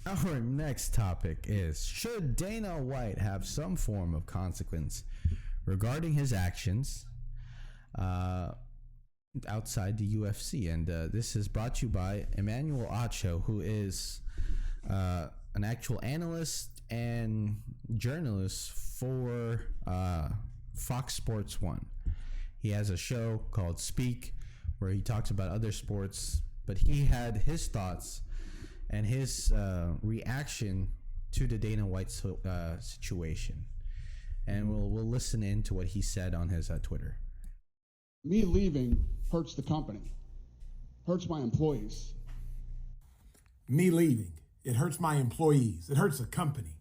Our next topic is: should Dana White have some form of consequence regarding his actions uh, outside the UFC? And this is brought to you by Emmanuel Acho, who is an actual analyst and journalist for Fox Sports 1. He has a show called Speak where he talks about other sports, but he had his thoughts and his reaction to the Dana White situation. And we'll listen in to what he said on his Twitter. Me leaving hurts the company, hurts my employees. Me leaving, it hurts my employees, it hurts the company.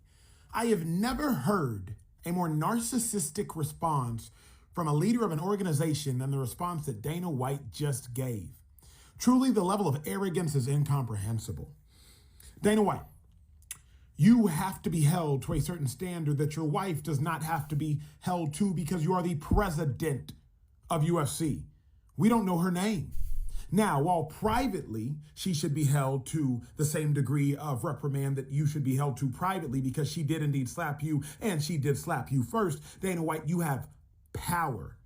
I have never heard a more narcissistic response from a leader of an organization than the response that Dana White just gave. Truly, the level of arrogance is incomprehensible. Dana White, you have to be held to a certain standard that your wife does not have to be held to because you are the president of UFC. We don't know her name. Now, while privately she should be held to the same degree of reprimand that you should be held to privately because she did indeed slap you and she did slap you first, Dana White, you have power.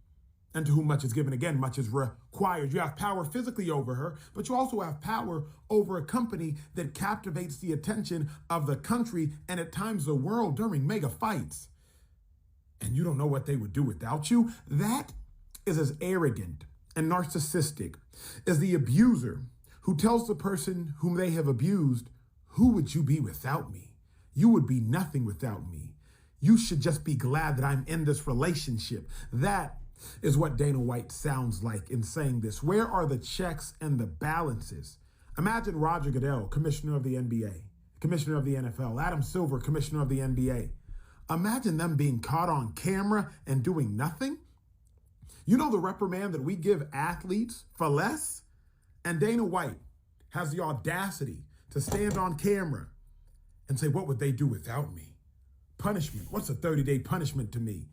And to whom much is given, again, much is required. You have power physically over her, but you also have power over a company that captivates the attention of the country and at times the world during mega fights. And you don't know what they would do without you? That is as arrogant and narcissistic as the abuser who tells the person whom they have abused, "Who would you be without me? You would be nothing without me. You should just be glad that I'm in this relationship." That is what Dana White sounds like in saying this. Where are the checks and the balances? Imagine Roger Goodell, commissioner of the NBA, commissioner of the NFL, Adam Silver, commissioner of the NBA. Imagine them being caught on camera and doing nothing. You know the reprimand that we give athletes for less? And Dana White has the audacity to stand on camera and say, "What would they do without me? Punishment. What's a 30-day punishment to me?"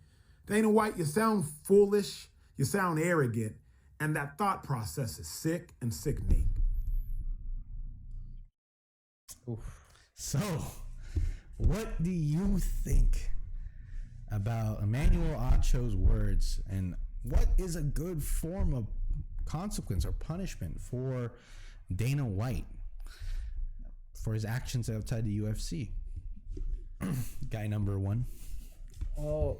Dana White, you sound foolish, you sound arrogant, and that thought process is sick and sickening. Oof. So, what do you think about Emmanuel Acho's words, and what is a good form of consequence or punishment for Dana White for his actions outside the UFC? Guy number one. Oh,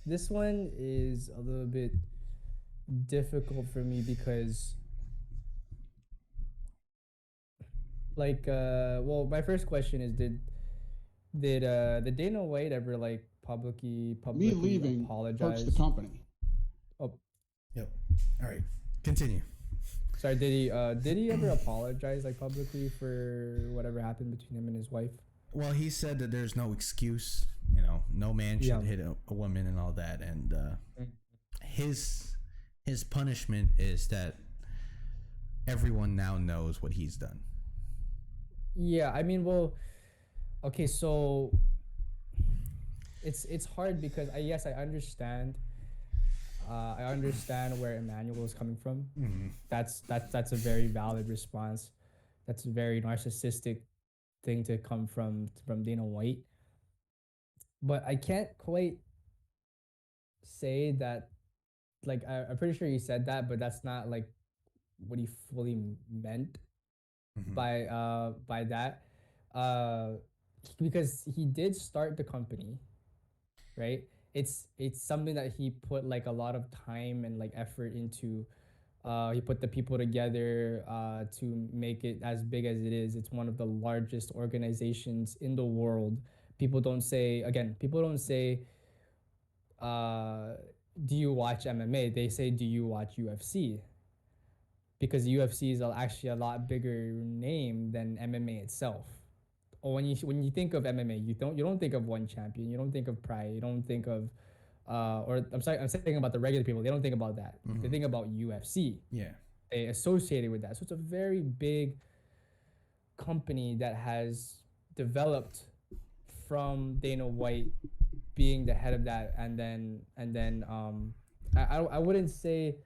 this one is a little bit difficult for me because, well, my first question is, did Dana White ever publicly Me leaving apologize? hurts the company. Oh, Yep. All right. Continue. sorry. Did he ever apologize publicly for whatever happened between him and his wife? Well, he said that there's no excuse. No man should hit a woman and all that. And his punishment is that everyone now knows what he's done. Yeah, I mean, well, okay, so it's hard because yes, I understand. I understand where Emmanuel is coming from. Mm-hmm. That's a very valid response. That's a very narcissistic thing to come from Dana White. But I can't quite say that. I'm pretty sure he said that, but that's not what he fully meant Mm-hmm. by that. Because he did start the company, right? It's something that he put a lot of time and effort into. He put the people together to make it as big as it is. It's one of the largest organizations in the world. People don't say, do you watch MMA? They say, do you watch UFC? Because UFC is actually a lot bigger name than MMA itself. Or when you think of MMA, you don't think of one champion. You don't think of Pride. You don't think of or I'm saying about the regular people. They don't think about that. Mm-hmm. They think about UFC. Yeah. They associate it with that. So it's a very big company that has developed from Dana White being the head of that, and then I wouldn't say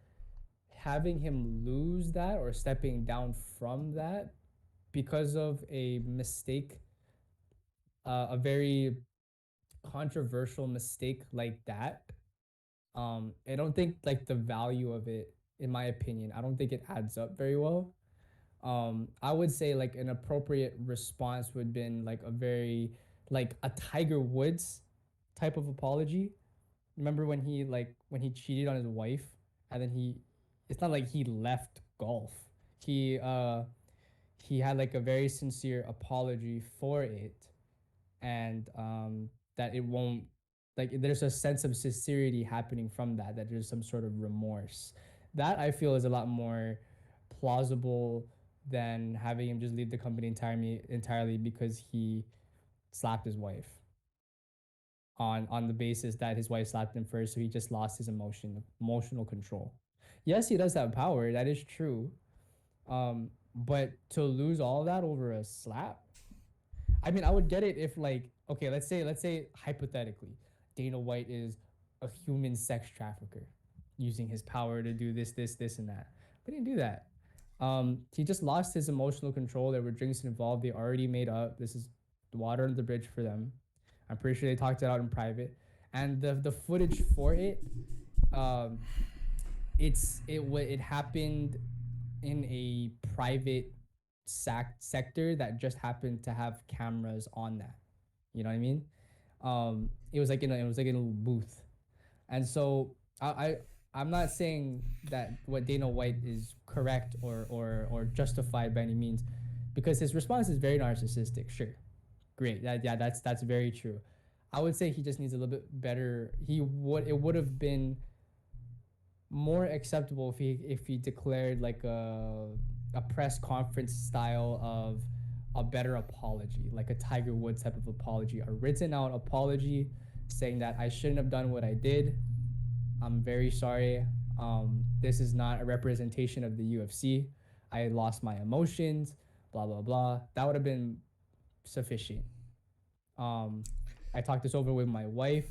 having him lose that or stepping down from that because of a mistake, a very controversial mistake like that, I don't think like the value of it, in my opinion, I don't think it adds up very well. I would say like an appropriate response would been like a very like a Tiger Woods type of apology. Remember when he cheated on his wife and then it's not like he left golf. He uh he had like a very sincere apology for it, and that it won't, like there's a sense of sincerity happening from that there's some sort of remorse. That I feel is a lot more plausible than having him just leave the company entirely because he slapped his wife on the basis that his wife slapped him first, so he just lost his emotional control. Yes, he does have power, that is true. But to lose all that over a slap, I mean, I would get it if like, okay, let's say hypothetically, Dana White is a human sex trafficker using his power to do this, and that. But he didn't do that. He just lost his emotional control. There were drinks involved. They already made up. This is the water under the bridge for them. I'm pretty sure they talked it out in private. And the footage for it, um, it happened in a private sector that just happened to have cameras on that. You know what I mean? It was like in a little booth, and so I'm not saying that what Dana White is correct or justified by any means, because his response is very narcissistic. Sure, great, that's very true. I would say he just needs a little bit better. It would have been more acceptable if he declared like a press conference style of a better apology, like a Tiger Woods type of apology, a written out apology saying that I shouldn't have done what I did. I'm very sorry. This is not a representation of the UFC. I lost my emotions, blah blah blah. That would have been sufficient. I talked this over with my wife.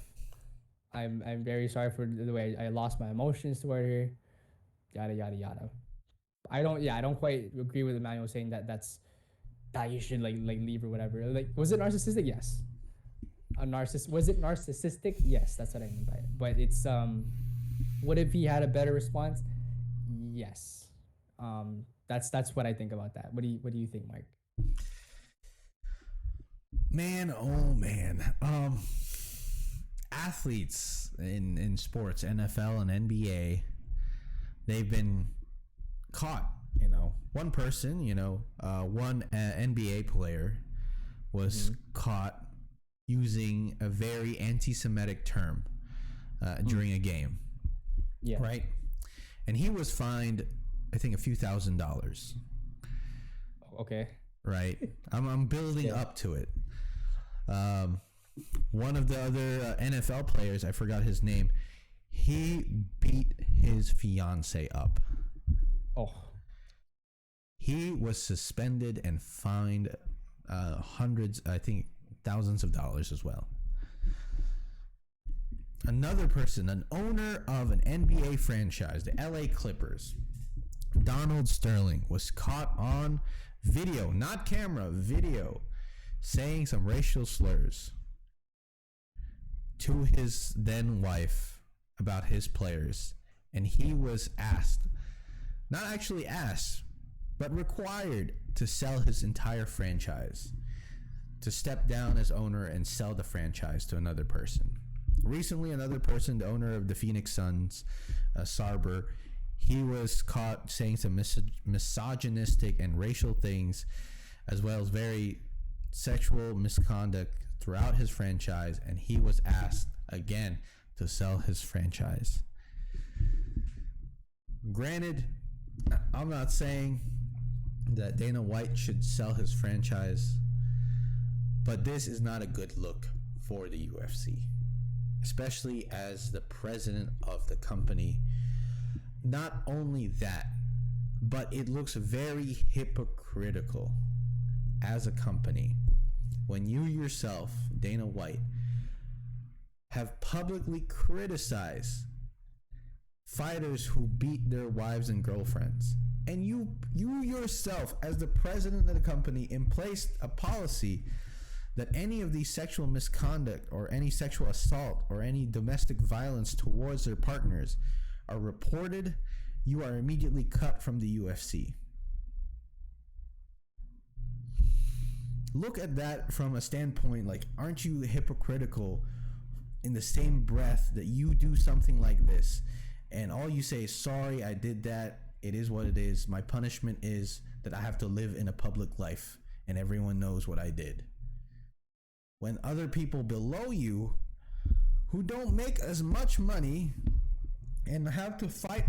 I'm very sorry for the way I lost my emotions toward her. Yada yada yada. I don't quite agree with Emmanuel saying that you should like leave or whatever. Like, was it narcissistic? Yes. Was it narcissistic? Yes, that's what I mean by it. But it's what if he had a better response? Yes. That's what I think about that. What do you think, Mike? Man, oh man. Athletes in sports, NFL and NBA, they've been caught. One person, one NBA player was caught using a very anti-Semitic term during a game. Yeah. Right? And he was fined, I think, a few $1,000s. Okay. Right? I'm building up to it. One of the other NFL players, I forgot his name, he beat his fiance up. Oh. He was suspended and fined hundreds, I think thousands of dollars as well. Another person, an owner of an NBA franchise, the LA Clippers, Donald Sterling, was caught on video, not camera, video, saying some racial slurs to his then wife about his players. And he was asked, not actually asked, but required to sell his entire franchise, to step down as owner and sell the franchise to another person. Recently, another person, the owner of the Phoenix Suns, Sarber, he was caught saying some misogynistic and racial things, as well as very sexual misconduct throughout his franchise, and he was asked again to sell his franchise. Granted, I'm not saying that Dana White should sell his franchise, but this is not a good look for the UFC, especially as the president of the company. Not only that, but it looks very hypocritical as a company when you yourself, Dana White, have publicly criticized fighters who beat their wives and girlfriends. and you yourself, as the president of the company, emplaced a policy that any of these sexual misconduct or any sexual assault or any domestic violence towards their partners are reported, you are immediately cut from the UFC. Look at that from a standpoint like, aren't you hypocritical in the same breath that you do something like this and all you say is, sorry, I did that, it is what it is, my punishment is that I have to live in a public life and everyone knows what I did. When other people below you who don't make as much money and have to fight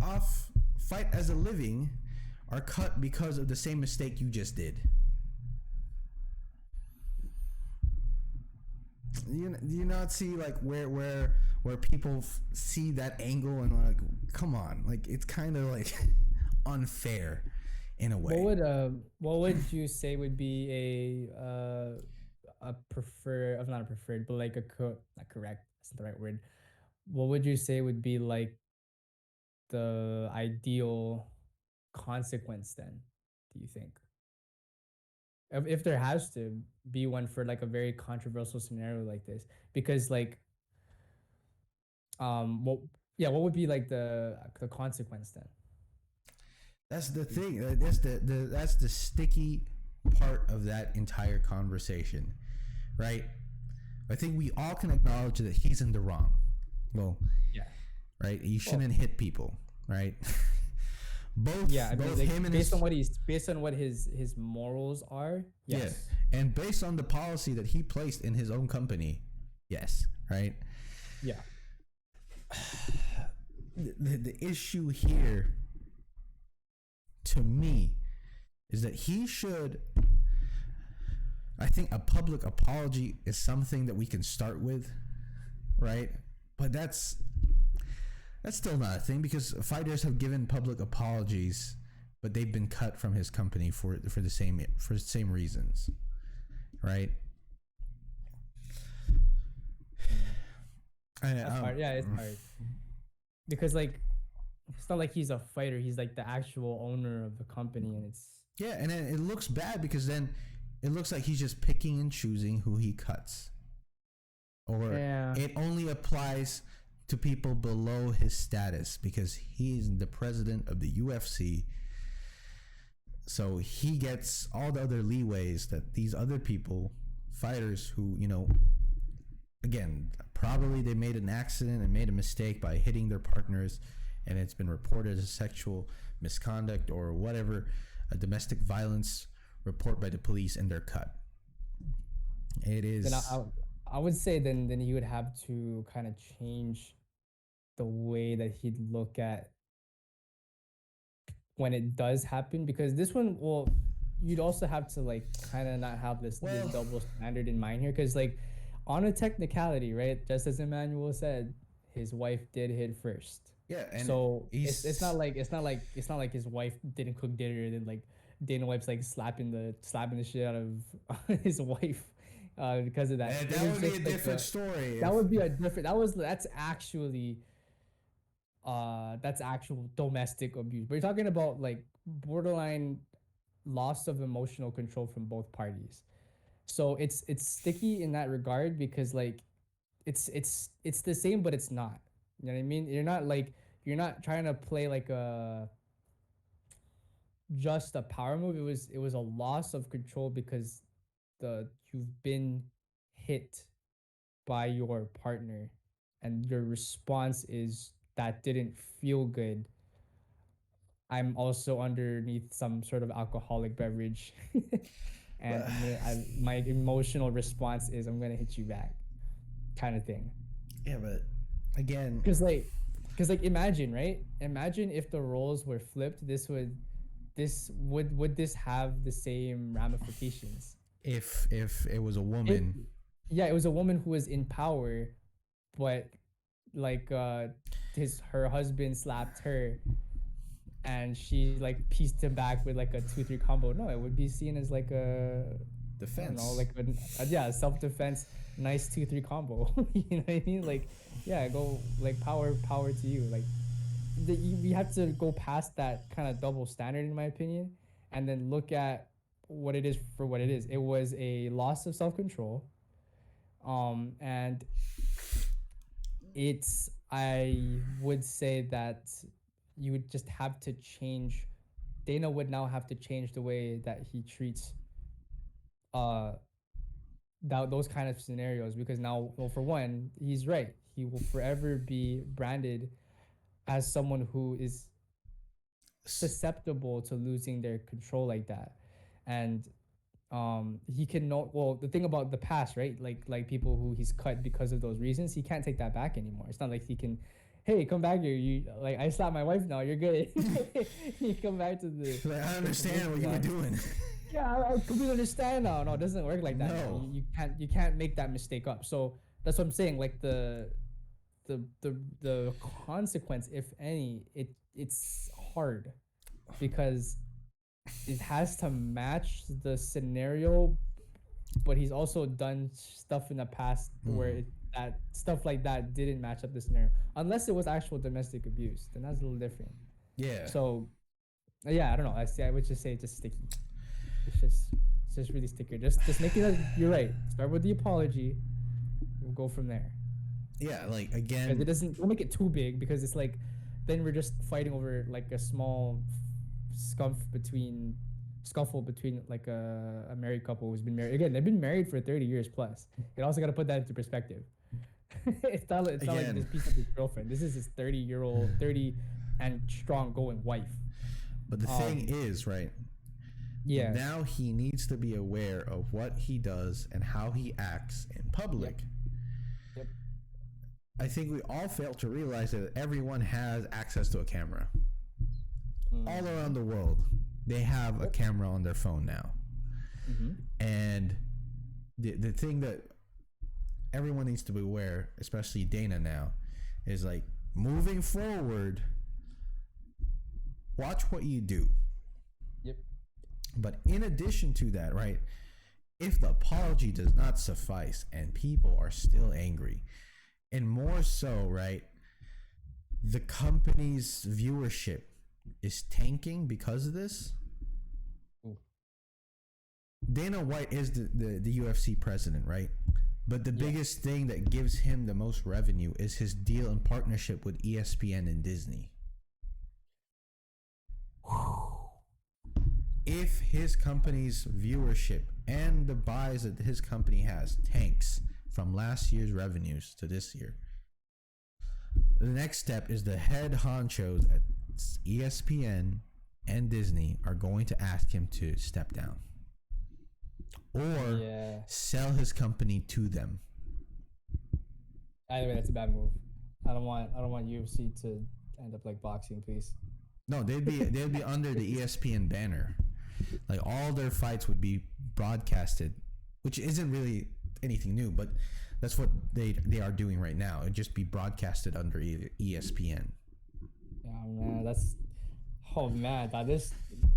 as a living are cut because of the same mistake you just did. Do you not see like where people see that angle and are like, come on, like it's kind of like unfair in a way. What would you say would be a preferred, not a preferred, but like not correct, that's the right word. What would you say would be like the ideal consequence then, do you think? If there has to be one for like a very controversial scenario like this, because like what would be like the consequence then? That's the thing. That's the sticky part of that entire conversation, right? I think we all can acknowledge that he's in the wrong. Well, Yeah. right. You shouldn't hit people, right? Both, Yeah, I mean, both like, him and based his, on what his morals are. Yes. yeah, and based on the policy that he placed in his own company, yes, right. Yeah. The issue here, to me, is that he should. I think a public apology is something that we can start with, right? But that's still not a thing because fighters have given public apologies, but they've been cut from his company for the same reasons, right? That's hard. Yeah, it's hard. Because like it's not like he's a fighter, he's like the actual owner of the company, and it's Yeah, and then it looks bad because then it looks like he's just picking and choosing who he cuts. Or Yeah. it only applies to people below his status because he's the president of the UFC. So he gets all the other leeways that these other people, fighters who, again, probably they made an accident and made a mistake by hitting their partners and it's been reported as sexual misconduct or whatever, a domestic violence report by the police, and they're cut. It is. then I would say then he would have to kind of change the way that he'd look at when it does happen, because this one, well, you'd also have to like kind of not have this double standard in mind here, because like on a technicality, right, just as Emmanuel said, his wife did hit first. Yeah, and So it's not like his wife didn't cook dinner and then like Dana White's like slapping the shit out of his wife because of that. And It that was would be a just, like, different story. That would be a different. That's actual domestic abuse. But you're talking about like borderline loss of emotional control from both parties. So it's sticky in that regard because like it's the same but it's not. You know what I mean? You're not trying to play like just a power move. It was a loss of control because you've been hit by your partner and your response is that didn't feel good. I'm also underneath some sort of alcoholic beverage and my emotional response is I'm gonna hit you back, kind of thing. Yeah, but again, Because like imagine, right? Imagine if the roles were flipped. Would this have the same ramifications? if it was a woman, Yeah, it was a woman who was in power, but like her husband slapped her, and she like pieced him back with like a 2-3 combo. No, it would be seen as like a defense. I don't know, like self defense, nice 2-3 combo. You know what I mean? Like, yeah, go like power to you. Like, we have to go past that kind of double standard, in my opinion, and then look at what it is for what it is. It was a loss of self control, and it's I would say that you would just have to change. Dana would now have to change the way that he treats uh those kind of scenarios, because now, well, for one, he's right. He will forever be branded as someone who is susceptible to losing their control like that. And he can know, well, the thing about the past, right? Like people who he's cut because of those reasons, he can't take that back anymore. It's not like he can, hey, come back here, you, like, I slapped my wife, now you're good. You come back to the, Like, I understand what you were doing. yeah, I completely understand now. No, it doesn't work like that. No. You can't make that mistake up. So that's what I'm saying. Like the consequence, if any, it's hard, because it has to match the scenario, but he's also done stuff in the past where that stuff like that didn't match up the scenario. Unless it was actual domestic abuse, then that's a little different. Yeah. So yeah, I don't know. I would just say it's just sticky. It's just really sticky. Just make it. You're right. Start with the apology. We'll go from there. Yeah, like 'Cause again, it doesn't. Don't make it too big, because it's like, then we're just fighting over like a small scuffle between like a married couple who's been married. Again, they've been married for 30 years plus. You also got to put that into perspective. It's not like Again. this piece of his girlfriend. This is his 30 and strong going wife. but the thing is, right? Yeah. Now he needs to be aware of what he does and how he acts in public. Yep. I think we all fail to realize that everyone has access to a camera. All around the world, they have a camera on their phone now. And the thing that everyone needs to be aware, especially Dana now, is like, moving forward, watch what you do. Yep. But in addition to that, right, if the apology does not suffice and people are still angry, and more so, right, the company's viewership is tanking because of this. Ooh. Dana White is the UFC president, right? But the biggest thing that gives him the most revenue is his deal and partnership with ESPN and Disney. If his company's viewership and the buys that his company has tanks from last year's revenues to this year, the next step is the head honchos at ESPN and Disney are going to ask him to step down or sell his company to them. Either way, that's a bad move. I don't want UFC to end up like boxing, please. No, they'd be under the ESPN banner. Like, all their fights would be broadcasted, which isn't really anything new, but that's what they are doing right now. It'd just be broadcasted under ESPN. Yeah, man, this,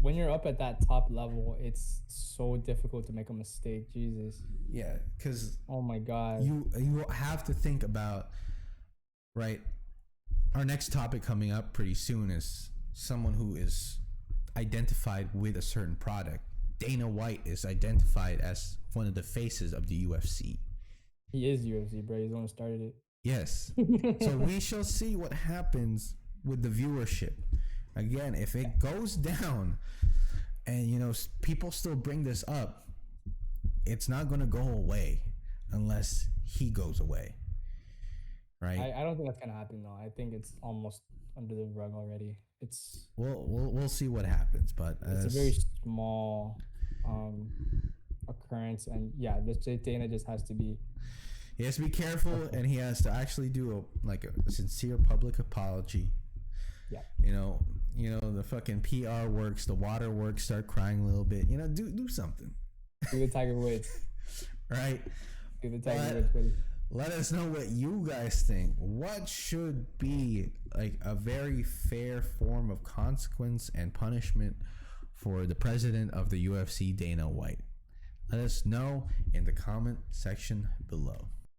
when you're up at that top level, it's so difficult to make a mistake. Jesus. Yeah, because oh my God, you have to think about, right? Our next topic coming up pretty soon is someone who is identified with a certain product. Dana White is identified as one of the faces of the UFC. He is UFC, bro. He's the one who started it. Yes. So we shall see what happens with the viewership. Again, if it goes down and, people still bring this up, it's not going to go away unless he goes away. Right? I don't think that's going to happen, though. I think it's almost under the rug already. It's We'll see what happens, but it's a very small occurrence, and Dana just has to be. He has to be careful, and he has to actually do a sincere public apology. Yeah. The fucking PR works, the water works. Start crying a little bit. Do something. Do the Tiger Woods. Right. Do the Tiger Woods, buddy. Let us know what you guys think. What should be like a very fair form of consequence and punishment for the president of the UFC, Dana White? Let us know in the comment section below.